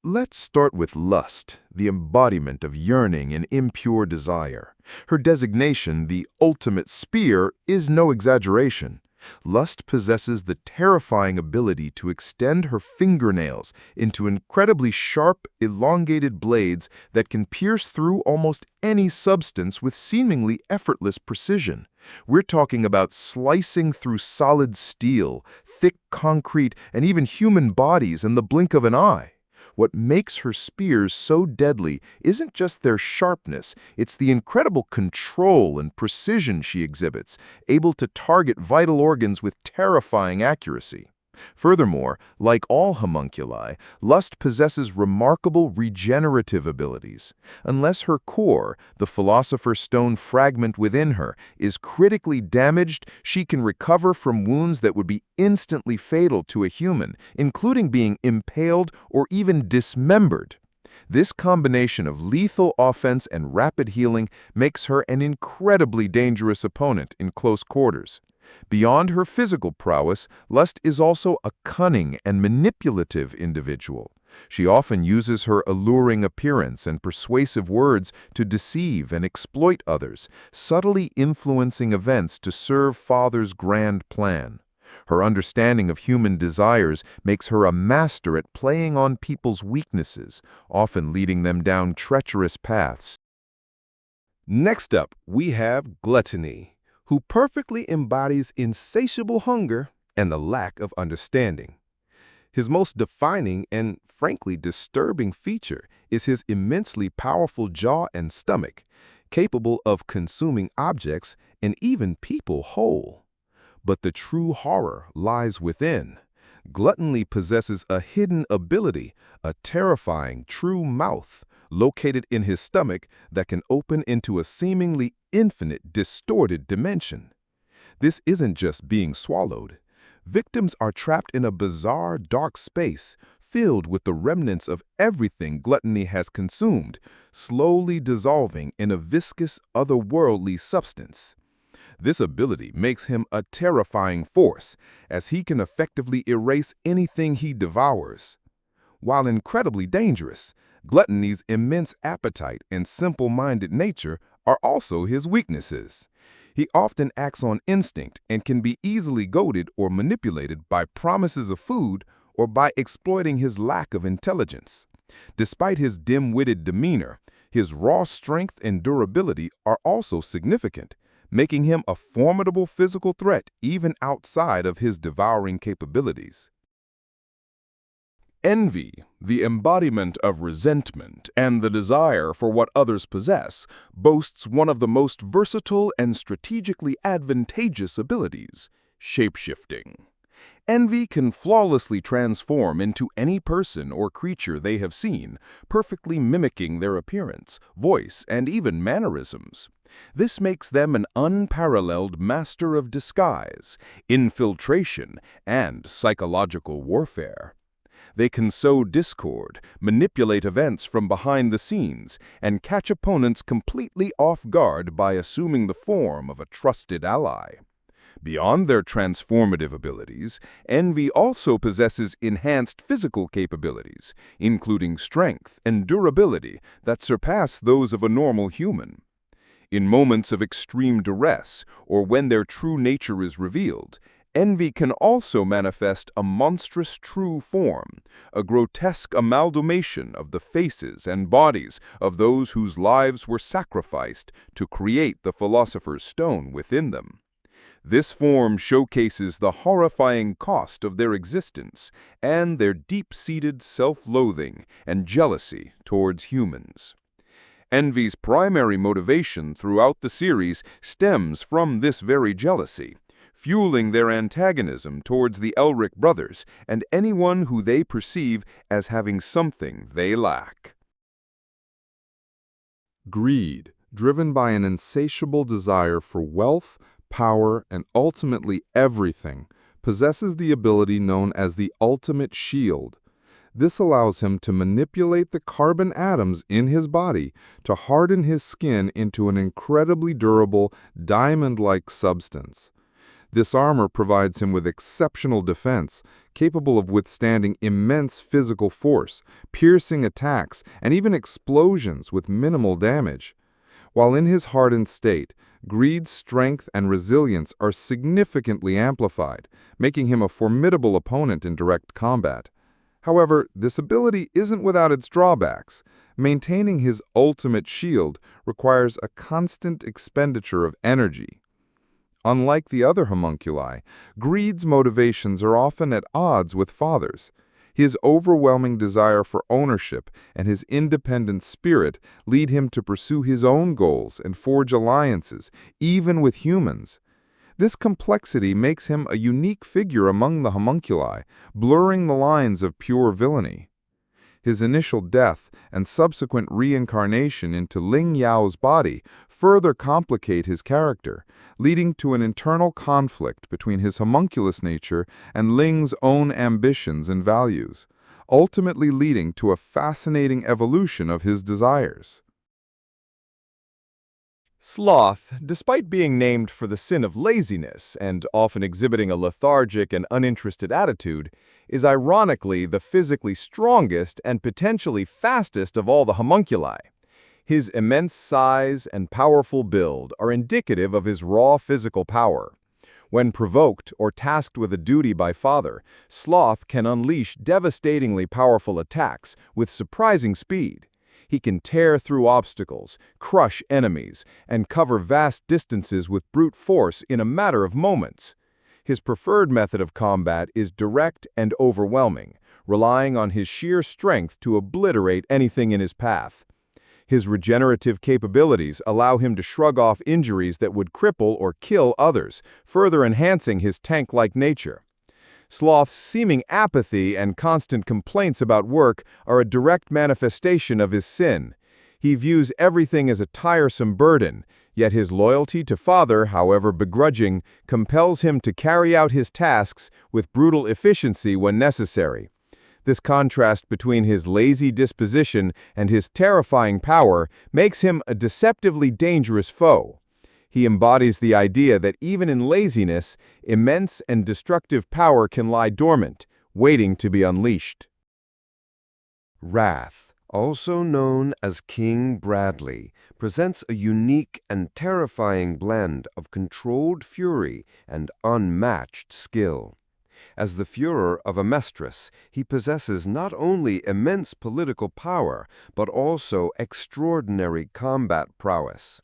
Let's start with lust, the embodiment of yearning and impure desire. Her designation, the ultimate spear, is no exaggeration. Lust possesses the terrifying ability to extend her fingernails into incredibly sharp, elongated blades that can pierce through almost any substance with seemingly effortless precision. We're talking about slicing through solid steel, thick concrete, and even human bodies in the blink of an eye. What makes her spears so deadly isn't just their sharpness, it's the incredible control and precision she exhibits, able to target vital organs with terrifying accuracy. Furthermore, like all homunculi, lust possesses remarkable regenerative abilities. Unless her core, the Philosopher's Stone fragment within her, is critically damaged, she can recover from wounds that would be instantly fatal to a human, including being impaled or even dismembered. This combination of lethal offense and rapid healing makes her an incredibly dangerous opponent in close quarters. Beyond her physical prowess, Lust is also a cunning and manipulative individual. She often uses her alluring appearance and persuasive words to deceive and exploit others, subtly influencing events to serve Father's grand plan. Her understanding of human desires makes her a master at playing on people's weaknesses, often leading them down treacherous paths. Next up, we have Gluttony, who perfectly embodies insatiable hunger and the lack of understanding. His most defining and, frankly, disturbing feature is his immensely powerful jaw and stomach, capable of consuming objects and even people whole. But the true horror lies within. Gluttony possesses a hidden ability, a terrifying true mouth, located in his stomach that can open into a seemingly infinite, distorted dimension. This isn't just being swallowed. Victims are trapped in a bizarre, dark space filled with the remnants of everything Gluttony has consumed, slowly dissolving in a viscous, otherworldly substance. This ability makes him a terrifying force, as he can effectively erase anything he devours. While incredibly dangerous, Gluttony's immense appetite and simple-minded nature are also his weaknesses. He often acts on instinct and can be easily goaded or manipulated by promises of food or by exploiting his lack of intelligence. Despite his dim-witted demeanor, his raw strength and durability are also significant, making him a formidable physical threat even outside of his devouring capabilities. Envy, the embodiment of resentment and the desire for what others possess, boasts one of the most versatile and strategically advantageous abilities, shapeshifting. Envy can flawlessly transform into any person or creature they have seen, perfectly mimicking their appearance, voice, and even mannerisms. This makes them an unparalleled master of disguise, infiltration, and psychological warfare. They can sow discord, manipulate events from behind the scenes, and catch opponents completely off guard by assuming the form of a trusted ally. Beyond their transformative abilities, envy also possesses enhanced physical capabilities, including strength and durability that surpass those of a normal human. In moments of extreme duress, or when their true nature is revealed, envy can also manifest a monstrous true form, a grotesque amalgamation of the faces and bodies of those whose lives were sacrificed to create the Philosopher's Stone within them. This form showcases the horrifying cost of their existence and their deep-seated self-loathing and jealousy towards humans. Envy's primary motivation throughout the series stems from this very jealousy, fueling their antagonism towards the Elric brothers and anyone who they perceive as having something they lack. Greed, driven by an insatiable desire for wealth, power, and ultimately everything, possesses the ability known as the ultimate shield. This allows him to manipulate the carbon atoms in his body to harden his skin into an incredibly durable, diamond-like substance. This armor provides him with exceptional defense, capable of withstanding immense physical force, piercing attacks, and even explosions with minimal damage. While in his hardened state, Greed's strength and resilience are significantly amplified, making him a formidable opponent in direct combat. However, this ability isn't without its drawbacks. Maintaining his ultimate shield requires a constant expenditure of energy. Unlike the other homunculi, Greed's motivations are often at odds with Father's. His overwhelming desire for ownership and his independent spirit lead him to pursue his own goals and forge alliances, even with humans. This complexity makes him a unique figure among the homunculi, blurring the lines of pure villainy. His initial death and subsequent reincarnation into Ling Yao's body further complicate his character, leading to an internal conflict between his homunculus nature and Ling's own ambitions and values, ultimately leading to a fascinating evolution of his desires. Sloth, despite being named for the sin of laziness and often exhibiting a lethargic and uninterested attitude, is ironically the physically strongest and potentially fastest of all the homunculi. His immense size and powerful build are indicative of his raw physical power. When provoked or tasked with a duty by Father, Sloth can unleash devastatingly powerful attacks with surprising speed. He can tear through obstacles, crush enemies, and cover vast distances with brute force in a matter of moments. His preferred method of combat is direct and overwhelming, relying on his sheer strength to obliterate anything in his path. His regenerative capabilities allow him to shrug off injuries that would cripple or kill others, further enhancing his tank-like nature. Sloth's seeming apathy and constant complaints about work are a direct manifestation of his sin. He views everything as a tiresome burden, yet his loyalty to Father, however begrudging, compels him to carry out his tasks with brutal efficiency when necessary. This contrast between his lazy disposition and his terrifying power makes him a deceptively dangerous foe. He embodies the idea that even in laziness, immense and destructive power can lie dormant, waiting to be unleashed. Wrath, also known as King Bradley, presents a unique and terrifying blend of controlled fury and unmatched skill. As the Führer of a Mistress, he possesses not only immense political power, but also extraordinary combat prowess.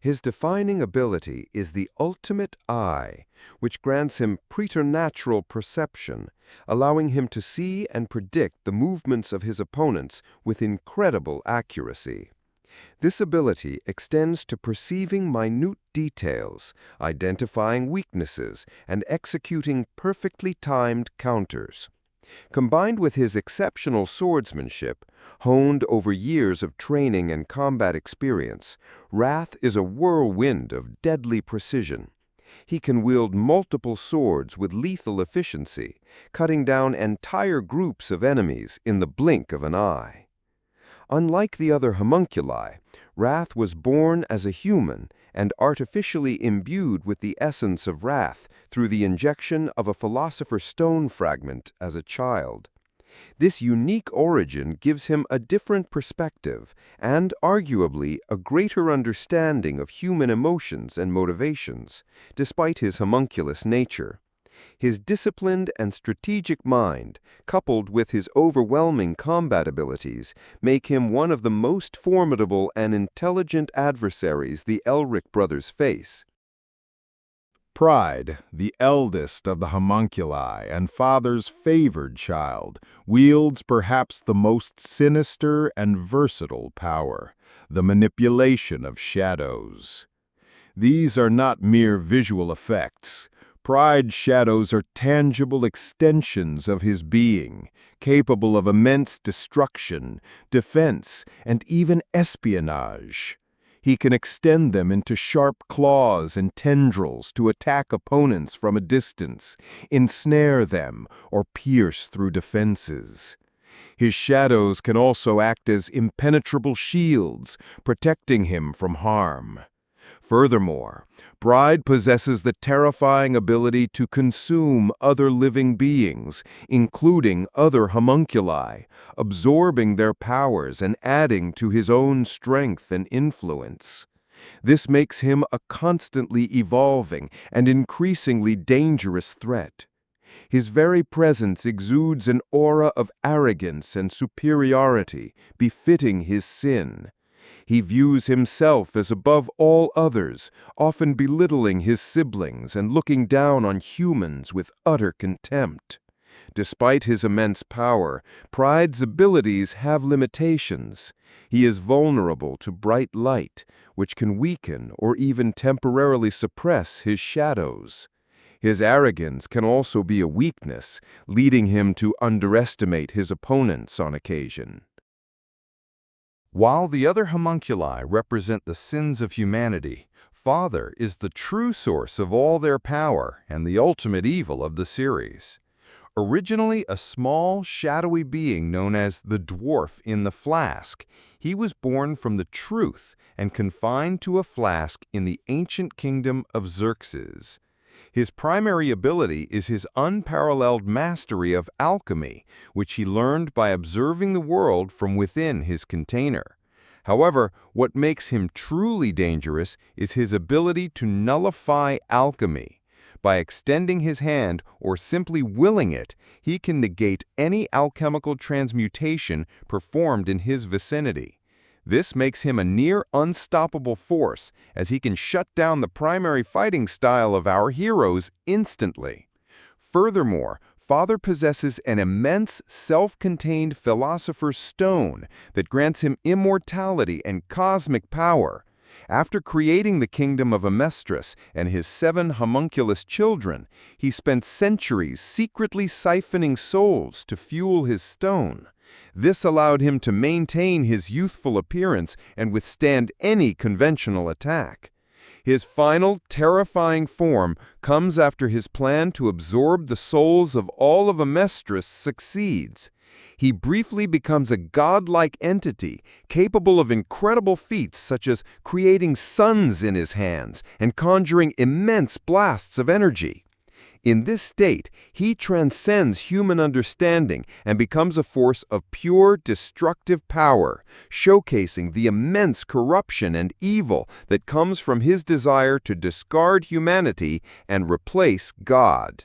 His defining ability is the ultimate eye, which grants him preternatural perception, allowing him to see and predict the movements of his opponents with incredible accuracy. This ability extends to perceiving minute details, identifying weaknesses, and executing perfectly timed counters. Combined with his exceptional swordsmanship, honed over years of training and combat experience, Wrath is a whirlwind of deadly precision. He can wield multiple swords with lethal efficiency, cutting down entire groups of enemies in the blink of an eye. Unlike the other homunculi, Wrath was born as a human and artificially imbued with the essence of wrath through the injection of a Philosopher's Stone fragment as a child. This unique origin gives him a different perspective and, arguably, a greater understanding of human emotions and motivations, despite his homunculus nature. His disciplined and strategic mind, coupled with his overwhelming combat abilities, make him one of the most formidable and intelligent adversaries the Elric brothers face. Pride, the eldest of the homunculi and Father's favored child, wields perhaps the most sinister and versatile power, the manipulation of shadows. These are not mere visual effects. Pride's shadows are tangible extensions of his being, capable of immense destruction, defense, and even espionage. He can extend them into sharp claws and tendrils to attack opponents from a distance, ensnare them, or pierce through defenses. His shadows can also act as impenetrable shields, protecting him from harm. Furthermore, Bride possesses the terrifying ability to consume other living beings, including other homunculi, absorbing their powers and adding to his own strength and influence. This makes him a constantly evolving and increasingly dangerous threat. His very presence exudes an aura of arrogance and superiority befitting his sin. He views himself as above all others, often belittling his siblings and looking down on humans with utter contempt. Despite his immense power, Pride's abilities have limitations. He is vulnerable to bright light, which can weaken or even temporarily suppress his shadows. His arrogance can also be a weakness, leading him to underestimate his opponents on occasion. While the other homunculi represent the sins of humanity, Father is the true source of all their power and the ultimate evil of the series. Originally a small, shadowy being known as the dwarf in the flask, he was born from the truth and confined to a flask in the ancient kingdom of Xerxes. His primary ability is his unparalleled mastery of alchemy, which he learned by observing the world from within his container. However, what makes him truly dangerous is his ability to nullify alchemy. By extending his hand or simply willing it, he can negate any alchemical transmutation performed in his vicinity. This makes him a near unstoppable force, as he can shut down the primary fighting style of our heroes instantly. Furthermore, Father possesses an immense self-contained philosopher's stone that grants him immortality and cosmic power. After creating the kingdom of Amestris and his 7 homunculus children, he spent centuries secretly siphoning souls to fuel his stone. This allowed him to maintain his youthful appearance and withstand any conventional attack. His final, terrifying form comes after his plan to absorb the souls of all of Amestris succeeds. He briefly becomes a godlike entity, capable of incredible feats such as creating suns in his hands and conjuring immense blasts of energy. In this state, he transcends human understanding and becomes a force of pure destructive power, showcasing the immense corruption and evil that comes from his desire to discard humanity and replace God.